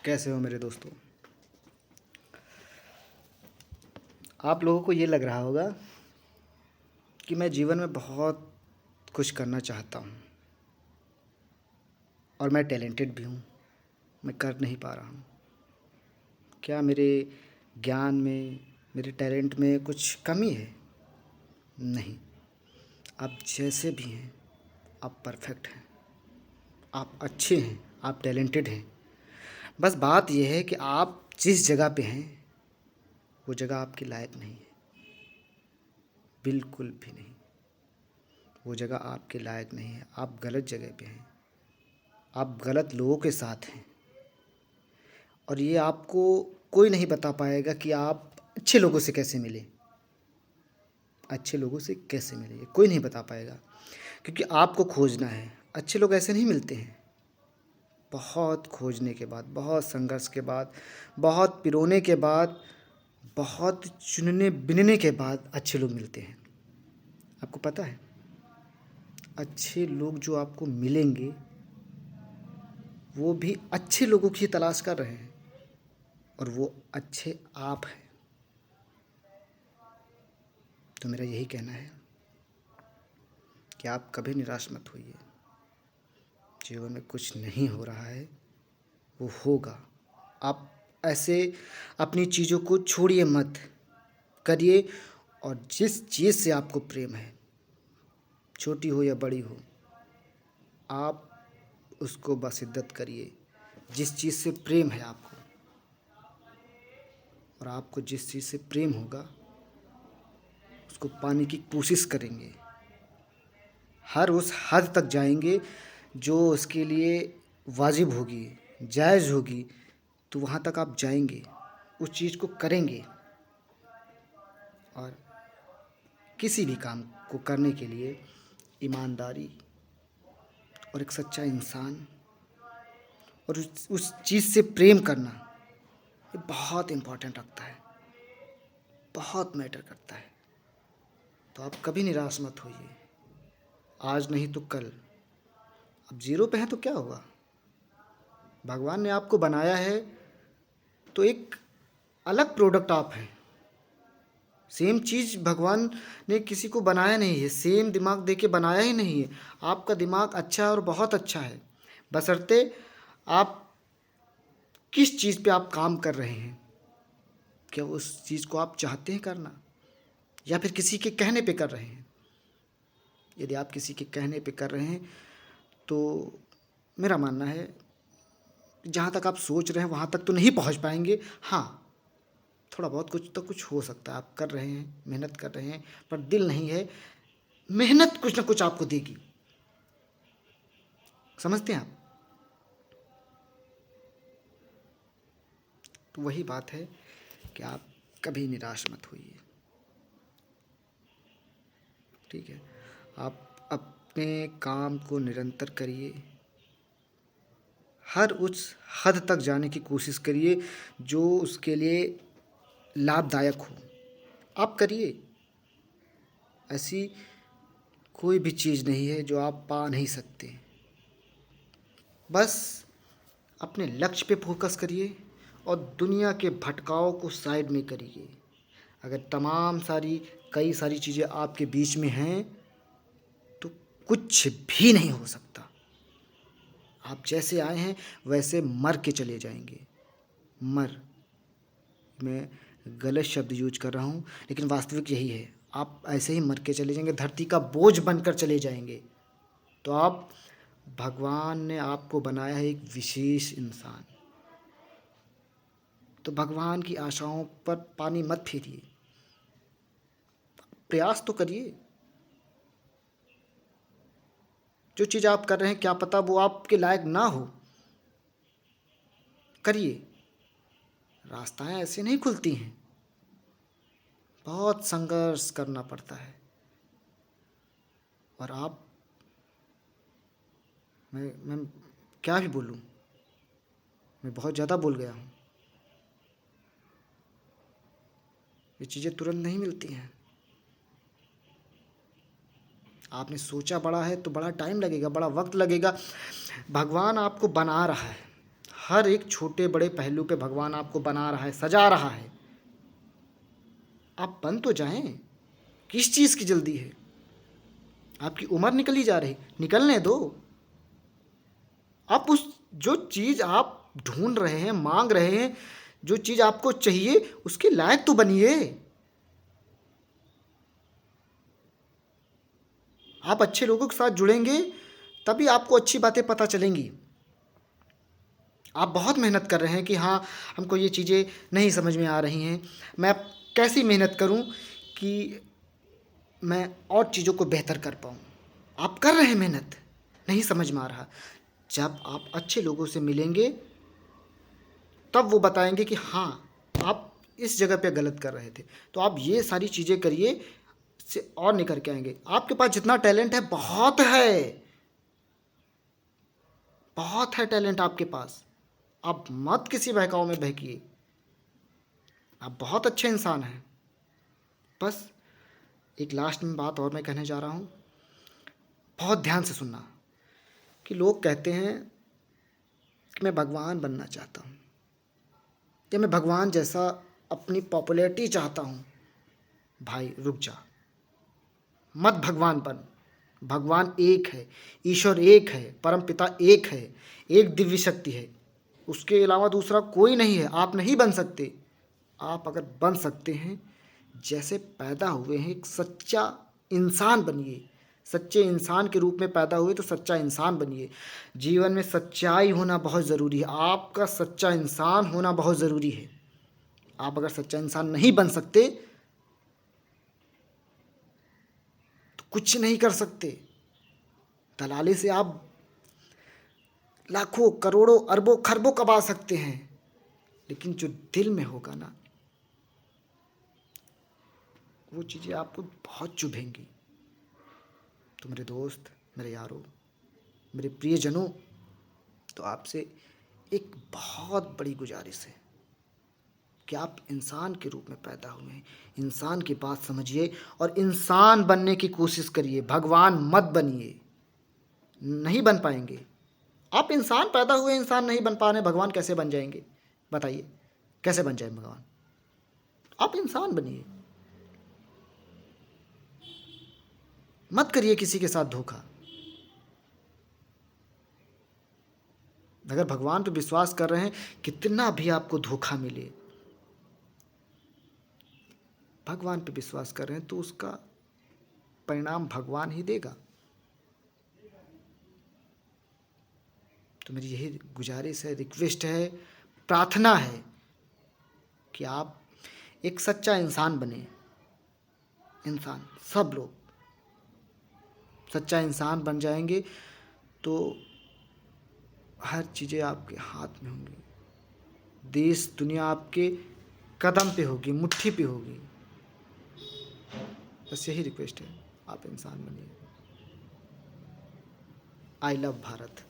कैसे हो मेरे दोस्तों। आप लोगों को ये लग रहा होगा कि मैं जीवन में बहुत कुछ करना चाहता हूँ और मैं टैलेंटेड भी हूँ, मैं कर नहीं पा रहा हूँ। क्या मेरे ज्ञान में, मेरे टैलेंट में कुछ कमी है? नहीं। आप जैसे भी हैं, आप परफेक्ट हैं, आप अच्छे हैं, आप टैलेंटेड हैं। बस बात यह है कि आप जिस जगह पे हैं वो जगह आपके लायक नहीं है, बिल्कुल भी नहीं। वो जगह आपके लायक नहीं है, आप गलत जगह पे हैं, आप गलत लोगों के साथ हैं। और ये आपको कोई नहीं बता पाएगा कि आप अच्छे लोगों से कैसे मिले, अच्छे लोगों से कैसे मिले, ये कोई नहीं बता पाएगा। क्योंकि आपको खोजना है। अच्छे लोग ऐसे नहीं मिलते हैं। बहुत खोजने के बाद, बहुत संघर्ष के बाद, बहुत पिरोने के बाद, बहुत चुनने बिनने के बाद अच्छे लोग मिलते हैं। आपको पता है, अच्छे लोग जो आपको मिलेंगे वो भी अच्छे लोगों की तलाश कर रहे हैं, और वो अच्छे आप हैं। तो मेरा यही कहना है कि आप कभी निराश मत होइए। जीवन में कुछ नहीं हो रहा है, वो होगा। आप ऐसे अपनी चीज़ों को छोड़िए मत, करिए। और जिस चीज़ से आपको प्रेम है, छोटी हो या बड़ी हो, आप उसको बशिद्दत करिए। जिस चीज़ से प्रेम है आपको, और आपको जिस चीज़ से प्रेम होगा उसको पाने की कोशिश करेंगे। हर उस हद तक जाएंगे जो उसके लिए वाजिब होगी, जायज़ होगी, तो वहाँ तक आप जाएंगे, उस चीज़ को करेंगे। और किसी भी काम को करने के लिए ईमानदारी और एक सच्चा इंसान और उस चीज़ से प्रेम करना, ये बहुत इम्पोर्टेंट रखता है, बहुत मैटर करता है। तो आप कभी निराश मत होइए। आज नहीं तो कल। अब ज़ीरो पे हैं तो क्या होगा? भगवान ने आपको बनाया है तो एक अलग प्रोडक्ट आप हैं। सेम चीज़ भगवान ने किसी को बनाया नहीं है, सेम दिमाग दे के बनाया ही नहीं है। आपका दिमाग अच्छा है और बहुत अच्छा है, बशर्ते आप किस चीज़ पे आप काम कर रहे हैं। क्या उस चीज़ को आप चाहते हैं करना, या फिर किसी के कहने पे कर रहे हैं? यदि आप किसी के कहने पे कर रहे हैं तो मेरा मानना है जहाँ तक आप सोच रहे हैं वहाँ तक तो नहीं पहुँच पाएंगे। हाँ, थोड़ा बहुत कुछ तो कुछ हो सकता है। आप कर रहे हैं, मेहनत कर रहे हैं, पर दिल नहीं है। मेहनत कुछ ना कुछ आपको देगी। समझते हैं आप? तो वही बात है कि आप कभी निराश मत होइए, ठीक है? आप अपने काम को निरंतर करिए, हर उस हद तक जाने की कोशिश करिए जो उसके लिए लाभदायक हो। आप करिए। ऐसी कोई भी चीज़ नहीं है जो आप पा नहीं सकते। बस अपने लक्ष्य पे फोकस करिए और दुनिया के भटकाव को साइड में करिए। अगर तमाम सारी कई सारी चीज़ें आपके बीच में हैं तो कुछ भी नहीं हो सकता। आप जैसे आए हैं वैसे मर के चले जाएंगे। मर, मैं गलत शब्द यूज कर रहा हूँ, लेकिन वास्तविक यही है। आप ऐसे ही मर के चले जाएंगे, धरती का बोझ बनकर चले जाएंगे। तो आप, भगवान ने आपको बनाया है एक विशेष इंसान, तो भगवान की आशाओं पर पानी मत फेरिए। प्रयास तो करिए। जो चीज़ आप कर रहे हैं क्या पता वो आपके लायक ना हो, करिए। रास्ताएं ऐसे नहीं खुलती हैं, बहुत संघर्ष करना पड़ता है। और आप, मैं क्या भी बोलूं, मैं बहुत ज़्यादा बोल गया हूँ। ये चीज़ें तुरंत नहीं मिलती हैं। आपने सोचा बड़ा है तो बड़ा टाइम लगेगा, बड़ा वक्त लगेगा। भगवान आपको बना रहा है, हर एक छोटे बड़े पहलू पे भगवान आपको बना रहा है, सजा रहा है। आप बन तो जाएं, किस चीज़ की जल्दी है? आपकी उम्र निकली जा रही, निकलने दो। आप उस जो चीज़ आप ढूंढ रहे हैं, मांग रहे हैं, जो चीज़ आपको चाहिए, उसके लायक तो बनिए। आप अच्छे लोगों के साथ जुड़ेंगे तभी आपको अच्छी बातें पता चलेंगी। आप बहुत मेहनत कर रहे हैं कि हाँ, हमको ये चीज़ें नहीं समझ में आ रही हैं, मैं अब कैसी मेहनत करूं कि मैं और चीज़ों को बेहतर कर पाऊं। आप कर रहे हैं मेहनत, नहीं समझ में आ रहा। जब आप अच्छे लोगों से मिलेंगे तब वो बताएंगे कि हाँ, आप इस जगह पे गलत कर रहे थे, तो आप ये सारी चीज़ें करिए, से और निकल के आएंगे। आपके पास जितना टैलेंट है, बहुत है टैलेंट आपके पास। आप मत किसी बहकावे में बहकिए। आप बहुत अच्छे इंसान हैं। बस एक लास्ट में बात और मैं कहने जा रहा हूँ, बहुत ध्यान से सुनना। कि लोग कहते हैं कि मैं भगवान बनना चाहता हूँ, या मैं भगवान जैसा अपनी पॉपुलैरिटी चाहता हूँ। भाई रुक जा, मत भगवान बन। भगवान एक है, ईश्वर एक है, परम पिता एक है, एक दिव्य शक्ति है, उसके अलावा दूसरा कोई नहीं है। आप नहीं बन सकते। आप अगर बन सकते हैं, जैसे पैदा हुए हैं, एक सच्चा इंसान बनिए। सच्चे इंसान के रूप में पैदा हुए तो सच्चा इंसान बनिए। जीवन में सच्चाई होना बहुत ज़रूरी है। आपका सच्चा इंसान होना बहुत ज़रूरी है। आप अगर सच्चा इंसान नहीं बन सकते तो कुछ नहीं कर सकते। दलाली से आप लाखों करोड़ों अरबों खरबों कमा सकते हैं, लेकिन जो दिल में होगा ना, वो चीज़ें आपको बहुत चुभेंगी। तो मेरे दोस्त, मेरे यारों, मेरे प्रियजनों, तो आपसे एक बहुत बड़ी गुजारिश है कि आप इंसान के रूप में पैदा हुए हैं। इंसान की बात समझिए और इंसान बनने की कोशिश करिए। भगवान मत बनिए, नहीं बन पाएंगे। आप इंसान पैदा हुए, इंसान नहीं बन पा रहे, भगवान कैसे बन जाएंगे? बताइए, कैसे बन जाए भगवान? आप इंसान बनिए। मत करिए किसी के साथ धोखा। अगर भगवान पे विश्वास कर रहे हैं, कितना भी आपको धोखा मिले, भगवान पे विश्वास कर रहे हैं तो उसका परिणाम भगवान ही देगा। तो मेरी यही गुजारिश है, रिक्वेस्ट है, प्रार्थना है कि आप एक सच्चा इंसान बने। इंसान, सब लोग सच्चा इंसान बन जाएंगे तो हर चीज़ें आपके हाथ में होंगी। देश दुनिया आपके कदम पे होगी, मुट्ठी पे होगी। बस यही रिक्वेस्ट है, आप इंसान बनिए। I love Bharat.